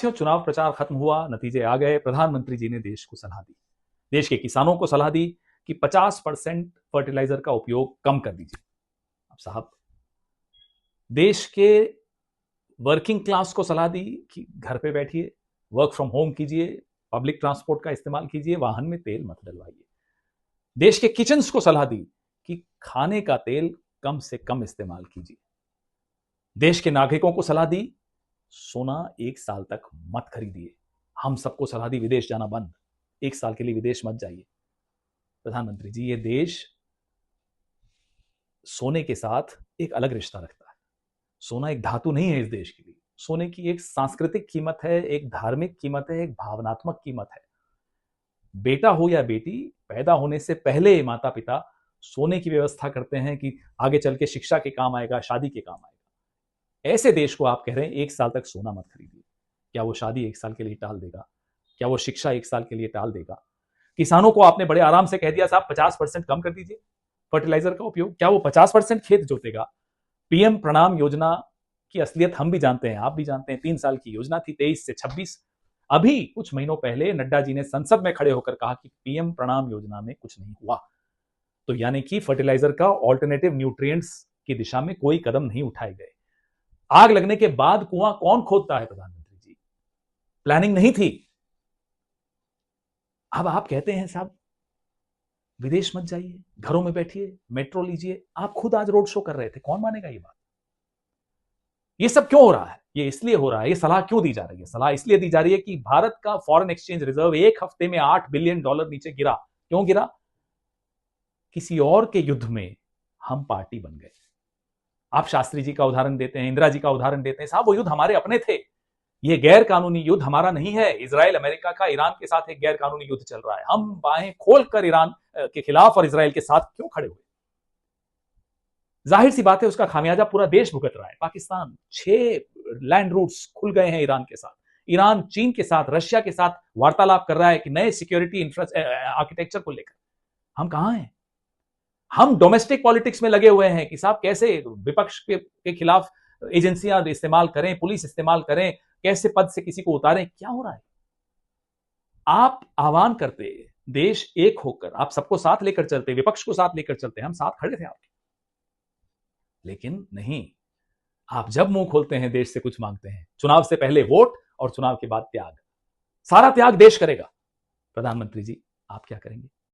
साथियों, चुनाव प्रचार खत्म हुआ, नतीजे आ गए। प्रधानमंत्री जी ने देश को सलाह दी, देश के किसानों को सलाह दी कि 50% फर्टिलाइजर का उपयोग कम कर दीजिए। अब साहब, देश के वर्किंग क्लास को सलाह दी कि घर पे बैठिए, वर्क फ्रॉम होम कीजिए, पब्लिक ट्रांसपोर्ट का इस्तेमाल कीजिए, वाहन में तेल मत डलवाइए। देश के किचन्स को सलाह दी कि खाने का तेल कम से कम इस्तेमाल कीजिए। देश के नागरिकों को सलाह दी, सोना 1 साल तक मत खरीदिए। हम सबको सलाह दी, विदेश जाना बंद, 1 साल के लिए विदेश मत जाइए। प्रधानमंत्री जी, ये देश सोने के साथ एक अलग रिश्ता रखता है। सोना एक धातु नहीं है इस देश के लिए, सोने की एक सांस्कृतिक कीमत है, एक धार्मिक कीमत है, एक भावनात्मक कीमत है। बेटा हो या बेटी, पैदा होने से पहले माता पिता सोने की व्यवस्था करते हैं कि आगे चल के शिक्षा के काम आएगा, शादी के काम आएगा। ऐसे देश को आप कह रहे हैं 1 साल तक सोना मत खरीदिए। क्या वो शादी 1 साल के लिए टाल देगा? क्या वो शिक्षा 1 साल के लिए टाल देगा? किसानों को आपने बड़े आराम से कह दिया, साहब 50% कम कर दीजिए फर्टिलाइजर का उपयोग। क्या वो 50% खेत जोतेगा? पीएम प्रणाम योजना की असलियत हम भी जानते हैं, आप भी जानते हैं। 3 साल की योजना थी, 23 से 26। अभी कुछ महीनों पहले नड्डा जी ने संसद में खड़े होकर कहा कि पीएम प्रणाम योजना में कुछ नहीं हुआ। तो यानी कि फर्टिलाइजर का ऑल्टरनेटिव न्यूट्रिएंट्स की दिशा में कोई कदम नहीं उठाए गए। आग लगने के बाद कुआं कौन खोदता है प्रधानमंत्री जी? प्लानिंग नहीं थी। अब आप कहते हैं साहब विदेश मत जाइए, घरों में बैठिए, मेट्रो लीजिए। आप खुद आज रोड शो कर रहे थे, कौन मानेगा ये बात? ये सब क्यों हो रहा है? ये इसलिए हो रहा है, ये सलाह क्यों दी जा रही है? सलाह इसलिए दी जा रही है कि भारत का फॉरेन एक्सचेंज रिजर्व 1 हफ्ते में $8 बिलियन नीचे गिरा। क्यों गिरा? किसी और के युद्ध में हम पार्टी बन गए। आप शास्त्री जी का उदाहरण देते हैं, इंदिरा जी का उदाहरण देते हैं। साहब, वो युद्ध हमारे अपने थे। ये गैर कानूनी युद्ध हमारा नहीं है। इजराइल अमेरिका का ईरान के साथ एक गैर कानूनी युद्ध चल रहा है। हम बाहें खोलकर ईरान के खिलाफ और इजराइल के साथ क्यों खड़े हुए? जाहिर सी बात है, उसका खामियाजा पूरा देश भुगत रहा है। पाकिस्तान 6 लैंड रूट्स खुल गए हैं ईरान के साथ। ईरान चीन के साथ, रशिया के साथ वार्तालाप कर रहा है कि नए सिक्योरिटी आर्किटेक्चर को लेकर। हम कहां हैं? हम डोमेस्टिक पॉलिटिक्स में लगे हुए हैं कि साहब कैसे विपक्ष के खिलाफ एजेंसियां इस्तेमाल करें, पुलिस इस्तेमाल करें, कैसे पद से किसी को उतारें। क्या हो रहा है? आप आह्वान करते, देश एक होकर, आप सबको साथ लेकर चलते, विपक्ष को साथ लेकर चलते, हम साथ खड़े थे आपके। लेकिन नहीं, आप जब मुंह खोलते हैं देश से कुछ मांगते हैं। चुनाव से पहले वोट और चुनाव के बाद त्याग। सारा त्याग देश करेगा। प्रधानमंत्री जी, आप क्या करेंगे?